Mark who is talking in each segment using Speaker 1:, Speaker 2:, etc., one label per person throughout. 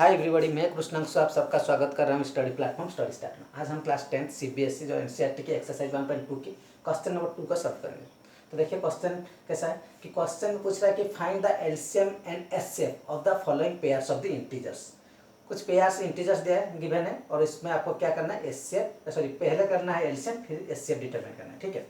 Speaker 1: Hi everybody, मैं कृष्णांशु आप सबका स्वागत कर रहा हूँ स्टडी प्लेटफॉर्म स्टडी स्टार्ट में। आज हम क्लास 10 सीबीएसई जो एनसीईआरटी की एक्सरसाइज 1.2 की क्वेश्चन नंबर 2 का सॉल्व करेंगे। तो देखिए क्वेश्चन कैसा है कि क्वेश्चन में पूछ रहा है कि find the LCM and HCF of the following pairs of the integers. कुछ पेयर्स इंटीजर्स दिया है गिवन है और इसमें आपको क्या करना है, एचसीएफ सॉरी पहले करना है एलसीएम फिर एचसीएफ डिटरमाइन करना है। ठीक है,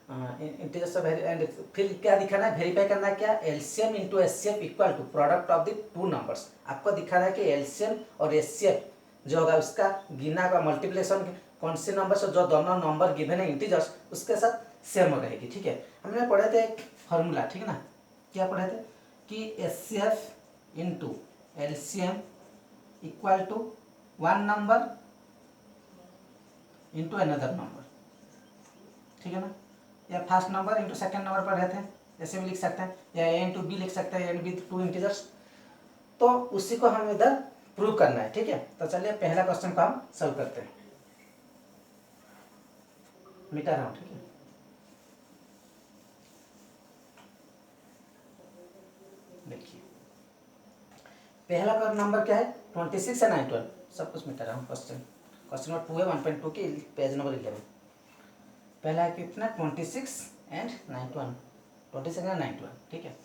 Speaker 1: इंटीजर्स एंड फिर क्या दिखाना है, वेरीफाई करना है क्या, LCM into HCF equal to product of the two numbers. आपको दिखाना है कि एलसीएम और एचसीएफ जो होगा उसका गिना का मल्टीप्लिकेशन कौन से नंबर से जो दोनों नंबर गिवन है इंटीजर्स उसके साथ सेम रहेगी। ठीक है, हमने पढ़े थे एक फॉर्मूला, ठीक है ना, क्या पढ़े थे कि HCF into LCM equal to one number into another number. ठीक है ना, या first number into second number पर रहते हैं, ऐसे भी लिख सकते हैं, या ए इंटू बी लिख सकते हैं, ए बी टू इंटीजर्स। तो उसी को हम इधर प्रूव करना है। ठीक है, तो चलिए पहला क्वेश्चन को हम सॉल्व करते हैं। मिटा रहा हूँ, ठीक है। देखिए पहला नंबर क्या है, 26 है 91, सब कुछ मिटा रहा हूँ। क्वेश्चन नंबर 2 है 1.2 की पेज नंबर 11। पहला है कितना, 26 एंड 91, 26 एंड 91। ठीक है,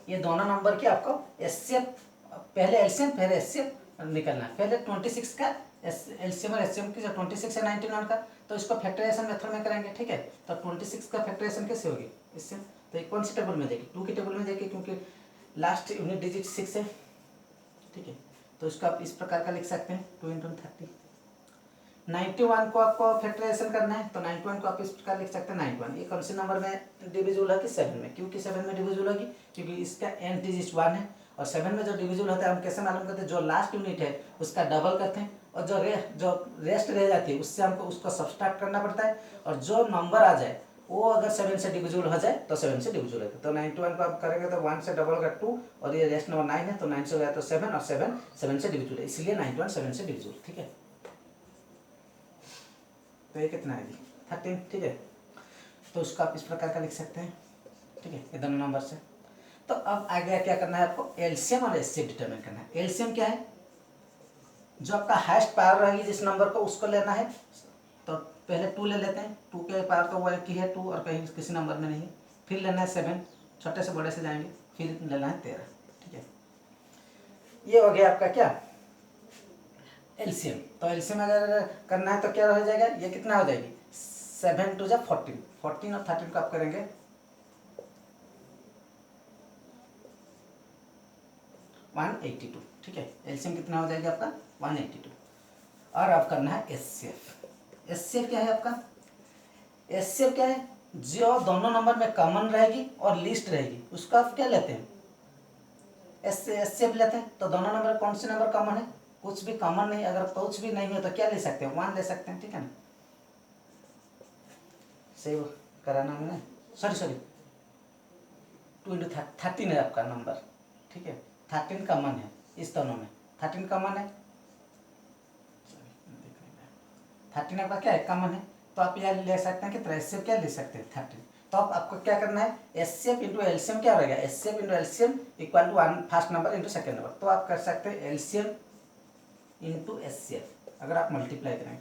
Speaker 1: ये दोनों नंबर की आपको एचसीएफ, पहले एलसीएम फिर एचसीएफ निकलना है। पहले 26 का एलसीएम और एचसीएम की जो 26 है 91 का, तो इसको फैक्टराइजेशन मेथड में करेंगे। ठीक है, तो 26 का फैक्टराइजेशन कैसे होगी, इससे तो कौन सी टेबल में देगी, 2 की टेबल में देगी, क्योंकि लास्ट यूनिट डिजिट 6 है। ठीक है, तो इसको आप इस प्रकार का लिख सकते हैं, 2 × 30। 91 को आपको फैक्टराइजेशन करना है, तो 91 को आप इस प्रकार लिख सकते हैं, 91 ये कौन से नंबर में डिविजिबल है कि 7 में, क्योंकि 7 में डिविजिबल होगी, क्योंकि इसका एंड डिजिट 1 है और 7 में जो डिविजिबल होता है हम कैसे मालूम करते हैं, जो लास्ट यूनिट है उसका डबल करते हैं और जो रेस्ट रह जाती है उससे हमको उसको सब्सट्रैक्ट करना पड़ता है, और जो नंबर आ जाए वो अगर 7 से डिविजिबल हो जाए तो 7 से डिविजिबल है। तो 91 को आप करेंगे तो 1 से डबल का 2 और ये रेस्ट नंबर 9 है, तो 9 से हो गया तो 7 और 7 से डिविजिबल है, इसलिए 91 7 से डिविजिबल। ठीक है, तो ये कितना है जी, 13। ठीक है, तो उसको आप इस प्रकार का लिख सकते हैं। ठीक है, ये दोनों नंबर से। तो अब आगे क्या करना है आपको, एलसीएम और एचसीएफ डिटरमाइन करना है। एलसीएम क्या है, जो आपका हाईएस्ट पावर रहेगी जिस नंबर को उसको लेना है। तो पहले 2 ले लेते हैं, 2 के पावर तो वो एक ही है 2 और कहीं किसी नंबर में नहीं। फिर लेना है 7, छोटे से बड़े से जाएंगे, फिर लेना है 13। ठीक है, ये हो गया आपका क्या, एलसीएम। तो एलसीएम अगर करना है तो क्या हो जाएगा, ये कितना हो जाएगी, 7 × 2 = 14, 14 और 13 को आप करेंगे 182। ठीक है, एलसीएम कितना हो जाएगा आपका 182। और अब करना है एचसीएफ। एचसीएफ क्या है आपका, एचसीएफ क्या है, जो दोनों नंबर में कॉमन रहेगी और लिस्ट रहेगी उसको आप क्या लेते हैं, एचसीएफ लेते हैं। तो दोनों नंबर कौन से नंबर कॉमन है, कुछ भी कॉमन नहीं, अगर कुछ भी नहीं है तो क्या ले सकते हैं, 1 ले सकते हैं। ठीक है ना, सेव कराना मैंने, सॉरी 2 × 13 है आपका नंबर। ठीक है, 13 कॉमन है इस दोनों में, 13 कॉमन है, 13 आपका क्या है, कॉमन है। तो आप यह ले सकते हैं कि एचसीएफ क्या ले सकते हैं 13। तो अब आपको क्या करना है, एचसीएफ इंटू एलसीएम क्या रहेगा, HCF into LCM equal to 1 first number into second number. तो आप कर सकते हैं एलसीएम इंटू एचसीएफ। अगर आप मल्टीप्लाई करेंगे,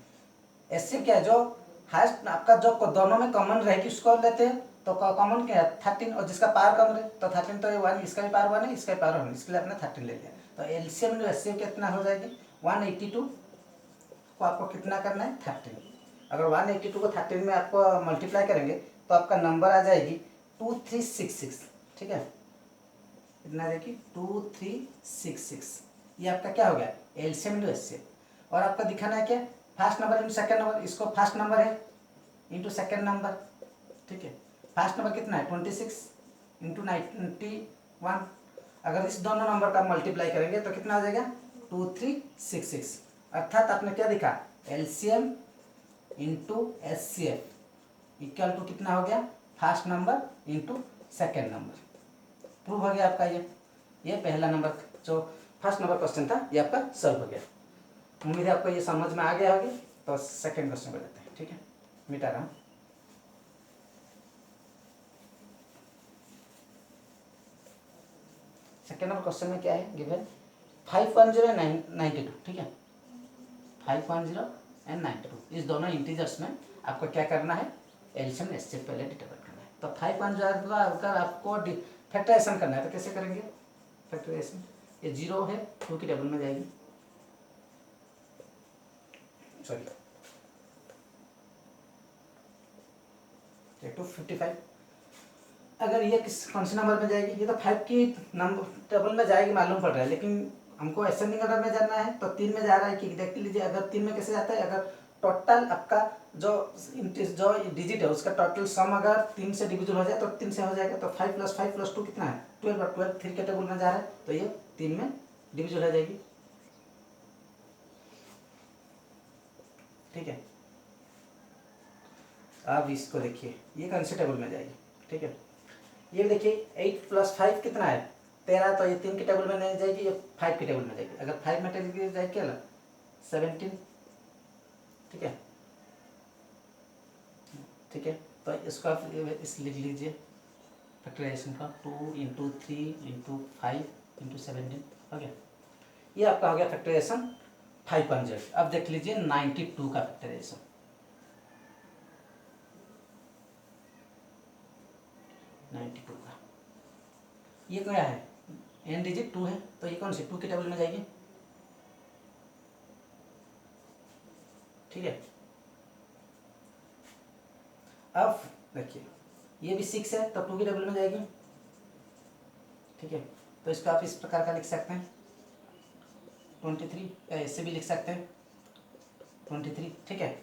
Speaker 1: एचसीएफ क्या है, जो हाईएस्ट आपका जो दोनों में कॉमन रहेगी उसको लेते हैं। तो कॉमन क्या है 13, और जिसका पावर कम रहे तो 13, तो ये 1, इसका भी पावर 1 है, इसका भी पावर 1 है, इसके लिए आपने 13 ले लिया। तो एलसीएम इंटू एचसीएफ कितना हो जाएगी, 182 को आपको कितना करना है 13। अगर 182 को 13 में आपको मल्टीप्लाई करेंगे तो आपका नंबर आ जाएगी 2366। ठीक है, कितना देखिए 2366। ये आपका क्या हो गया, एलसीएम इंटू एचसीएफ। और आपको दिखाना है क्या, first number into second number, इसको फर्स्ट नंबर है इंटू सेकेंड नंबर। ठीक है, फर्स्ट नंबर कितना है 26 इंटू 91। अगर इस दोनों नंबर का मल्टीप्लाई करेंगे तो कितना हो जाएगा 2366। अर्थात आपने क्या दिखा, LCM into HCF equal to कितना हो गया, first number into second number. Prove हो गया आपका ये पहला नंबर जो फर्स्ट नंबर क्वेश्चन था ये आपका सॉल्व हो गया। उम्मीद है आपको ये समझ में आ गया होगी। तो सेकेंड क्वेश्चन को लेते हैं। ठीक है, मिटा रहा हूँ। सेकेंड नंबर क्वेश्चन में क्या है गिवन, 510 एंड 92, ठीक है, 510 एंड 92 इस दोनों इंटीजर्स में आपको क्या करना है, एलसीएम एचसीएफ पहले डिटरमाइन करना है। तो 510 अगर आपको फैक्टराइजेशन करना है तो कैसे करेंगे फैक्टराइजेशन, ये 0 है 2 की टेबल में जाएगी, सॉरी 255, अगर ये कौन से नंबर में जाएगी, ये तो 5 की नंबर टेबल में जाएगी मालूम पड़ रहा है, लेकिन हमको असेंडिंग ऑर्डर में जाना है तो 3 में जा रहा है कि देख लीजिए, अगर 3 में कैसे जाता है, अगर टोटल आपका जो डिजिट है उसका टोटल सम अगर 3 से डिविजन हो जाए तो 3 से हो जाएगा, तो 5 + 5 + 2 कितना है 12, और 12 3 के टेबल में जा रहा है तो ये 3 में डिविजन हो जाएगी, ठीक है। अब इसको देखिए, ये कौन से टेबल में जाएगी, ठीक है, ये देखिए 8 + 5 कितना है 13, तो ये 3 के टेबल में नहीं जाएगी, ये 5 के टेबल में जाएगी, अगर 5 में टेबल जाएगी क्या 17, ठीक है, ठीक है। तो इसको आप इस लिख लीजिए फैक्टराइजेशन का 2 × 3 × 5 × 17 हो गया, ये आपका हो गया फैक्टराइजेशन 510। अब देख लीजिए 92 का फैक्टराइजेशन, 92 का ये क्या है, एन डिजिट 2 है तो ये कौन सी 2 के टेबल में जाएगी, ठीक है। अब देखिए ये भी 6 है तो 2 के टेबल में जाएगी, ठीक है, तो इसको आप इस प्रकार का लिख सकते हैं 23, ऐसे भी लिख सकते हैं 23, ठीक है।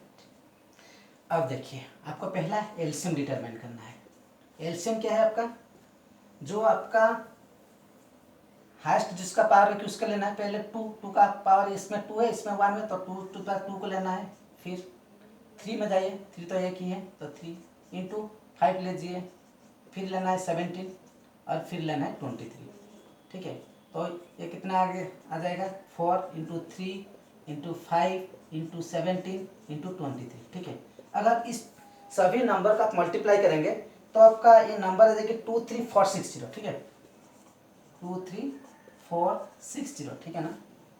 Speaker 1: अब देखिए आपको पहला एलसीएम डिटरमाइन करना है, एलसीएम क्या है आपका, जो आपका हाईएस्ट जिसका पावर है कि उसका लेना है, पहले 2 का पावर इसमें 2 है इसमें 1 है तो 2 को लेना है, फिर 3 में जाइए, 3 तो एक ही है तो 3 × 5 लीजिए, फिर लेना है 17 और फिर लेना है 23, ठीक है। तो ये कितना आगे आ जाएगा 4 × 3 × 5 × 17 × 23, ठीक है। अगर इस सभी नंबर का आप मल्टीप्लाई करेंगे तो आपका ये नंबर आ जाएगी 23460, ठीक है, 23460, ठीक है ना,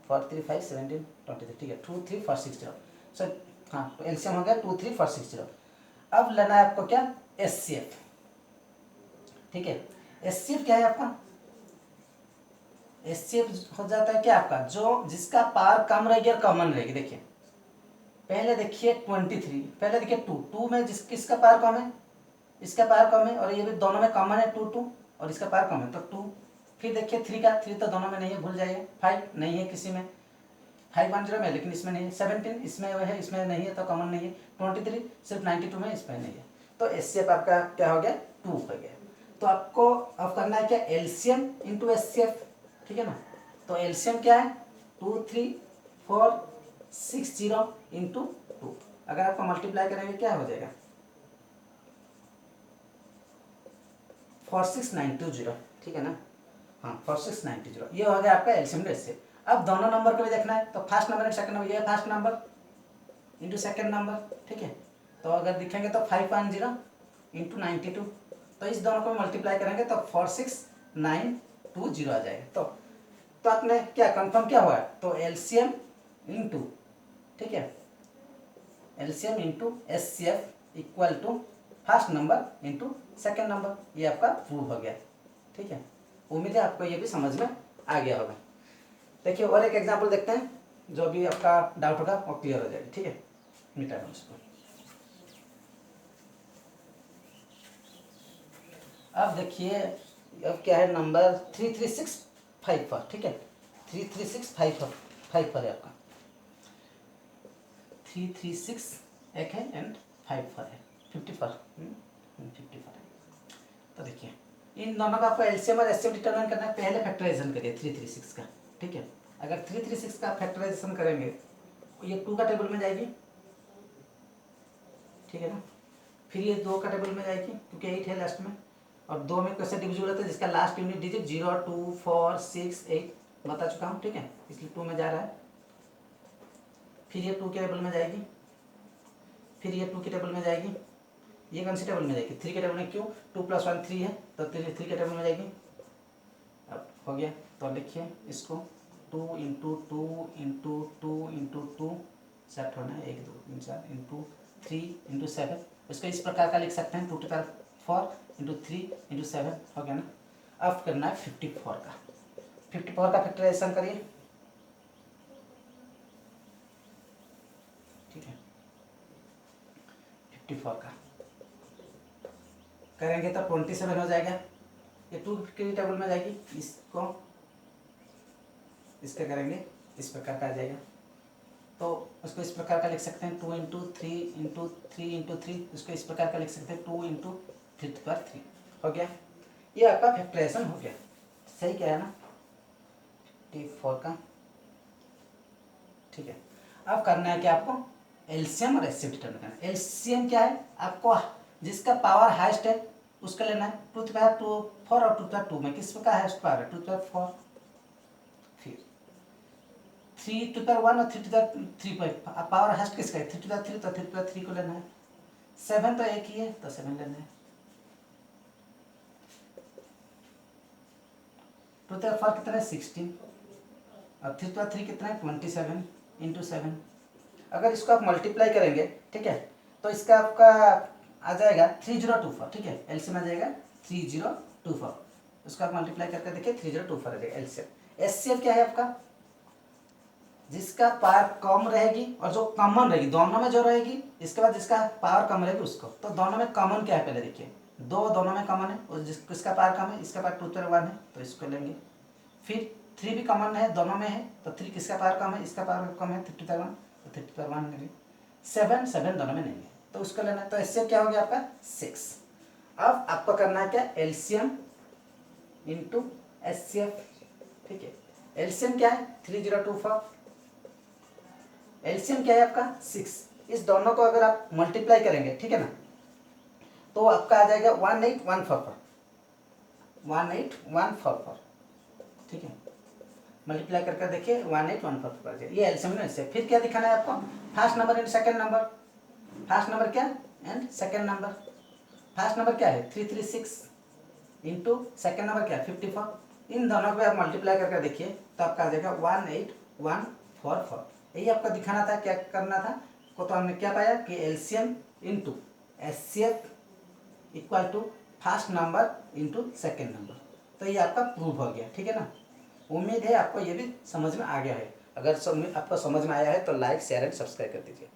Speaker 1: 4 3 5 17 23, ठीक है 23460, सर हाँ, तो एलसीएम हो गया 23460। अब लेना है आपको क्या एचसीएफ, ठीक है, एचसीएफ क्या है आपका, एचसीएफ हो जाता है क्या आपका, जो जिसका पावर कम रहेगी और कॉमन रहेगी, देखिए पहले देखिए 23, पहले देखिए 2 में किसका पावर कम है, इसका पावर कम है, और ये भी दोनों में कॉमन है 2 और इसका पावर कम है तो 2, फिर देखिए 3 तो दोनों में नहीं है भूल जाइए, 5 नहीं है किसी में, 510 में लेकिन इसमें नहीं है, 17 इसमें है इसमें नहीं है तो कॉमन नहीं है, 23 सिर्फ 92 में इसमें नहीं है, तो एचसीएफ आपका क्या हो गया 2 हो गया। तो आपको अब करना है क्या एलसीएम × एचसीएफ, ठीक है ना, तो एलसीएम क्या है 23460 × 2, अगर आपको मल्टीप्लाई करेंगे क्या हो जाएगा 46920, ठीक है ना, हाँ 4690, ये हो गया आपका एलसीएम एचसीएफ। अब दोनों नंबर को भी देखना है तो first number and second number, ये first number into second number, ठीक है, तो अगर दिखेंगे तो 510 × 92, तो इस दोनों को मल्टीप्लाई करेंगे तो 46920 आ जाएगा। तो आपने क्या कंफर्म क्या हुआ, तो एलसीएम इंटू, ठीक है, LCM into HCF equal to first number into second number, ये आपका प्रूव हो गया, ठीक है। उम्मीद है आपको ये भी समझ में आ गया होगा। देखिए और एक एग्जांपल देखते हैं, जो भी आपका डाउट होगा वो क्लियर हो जाएगा, ठीक है, मिटा दो इसको। अब देखिए अब क्या है नंबर 33654, ठीक है, 33654 है आपका, 336 एक है एंड 54 है, 54 है। तो देखिए इन दोनों का आपको एलसीएम और एचसीएफ डिटरमाइन करना है, पहले फैक्टराइजेशन करिए 336 का, ठीक है, अगर 336 का फैक्टराइजेशन करेंगे तो ये 2 का टेबल में जाएगी, ठीक है ना, फिर ये 2 का टेबल में जाएगी क्योंकि 8 है लास्ट में, और 2 में कैसे डिविजिबल होता है जिसका लास्ट यूनिट डिजिट 0 2 4 6 8 बता चुका हूँ, ठीक है, इसलिए 2 में जा रहा है, फिर ये 2 के टेबल में जाएगी, फिर ये 2 के टेबल में जाएगी, ये कौन सी टेबल में जाएगी 3 के टेबल में, क्यों 2 + 1 3 है तो 3 के टेबल में जाएगी। अब हो गया तो लिखिए इसको two into two into two into two set होना है 1 2 3 4 इंटू 3 इंटू 7। इसको इस प्रकार का लिख सकते हैं 2⁴ इंटू 3 इंटू 7 हो गया ना। अब करना है 54 का। 54 का फैक्टराइजेशन करिए, ठीक है। 54 का करेंगे तो 27 हो जाएगा। ये 2 के टेबल में जाएगी, इसको इसका करेंगे इस प्रकार का आ जाएगा। तो उसको इस प्रकार का लिख सकते हैं 2 इंटू 3 इंटू 3 इंटू 3। इसको इस प्रकार का लिख सकते हैं 2 इंटू 3⁵ हो गया। ये आपका फैक्टराइजेशन हो गया। सही क्या है ना 54 का, ठीक है। अब करना है क्या आपको एलसीएम और एचसीएफ डिटरमाइन करना है। एलसीएम क्या है, आपको जिसका पावर हाईएस्ट है उसका लेना है 2⁴ और 2⁴ में किस का हाईएस्ट पावर है 2⁴। फिर 3⁴ और 3⁵ पर पावर हाईएस्ट किसका है 3⁵ तो 3⁵ को लेना है। 7 तो एक ही है तो 7 लेना है। 2⁴ कितना है 16 और 3⁵ कितना है 27 इंटू 7। अगर इसको आप मल्टीप्लाई करेंगे, ठीक है, तो इसका आपका आ जाएगा 3024, ठीक है। एलसीएम आ जाएगा 3024। उसका आप मल्टीप्लाई करके देखिए 3024 आ जाएगा एलसीएम। एचसीएफ क्या है आपका, जिसका पावर कम रहेगी और जो कॉमन रहेगी, दोनों में जो रहेगी, इसके बाद जिसका पावर कम रहेगी उसको। तो दोनों में कॉमन क्या है पहले देखिए, दोनों में कॉमन है और जिसका पावर कम है इसका पावर 2⁴ है तो इसको लेंगे। फिर 3 भी कॉमन है, दोनों में है तो 3 किसका पावर कम है, इसका पावर कम है 3⁴ तो 3⁴ लेंगे। 7 दोनों में नहीं है तो उसको लेना है। तो एचसीएफ क्या हो गया आपका 6। अब आपको करना है क्या एलसीएम इंटू एचसीएफ, ठीक है। एलसीएम क्या है 3024, एलसीएम क्या है आपका 6। इस दोनों को अगर आप मल्टीप्लाई करेंगे, ठीक है ना, तो आपका आ जाएगा 18144, 18144, ठीक है। मल्टीप्लाई करके देखिए 18144 आ जाएगा। ये एलसीएम में से। फिर क्या दिखाना है आपको first number and second number. First number क्या and second number. First number क्या है 336 इंटू सेकंड नंबर क्या 54। इन दोनों को आप मल्टीप्लाई करके देखिए तो आपका आ जाएगा 18144। यही आपको दिखाना था, क्या करना था को। तो हमने क्या पाया कि LCM into HCF equal to first number into second number. तो ये आपका प्रूफ हो गया, ठीक है ना। उम्मीद है आपको ये भी समझ में आ गया है। अगर आपको समझ में आया है तो लाइक शेयर एंड सब्सक्राइब कर दीजिए।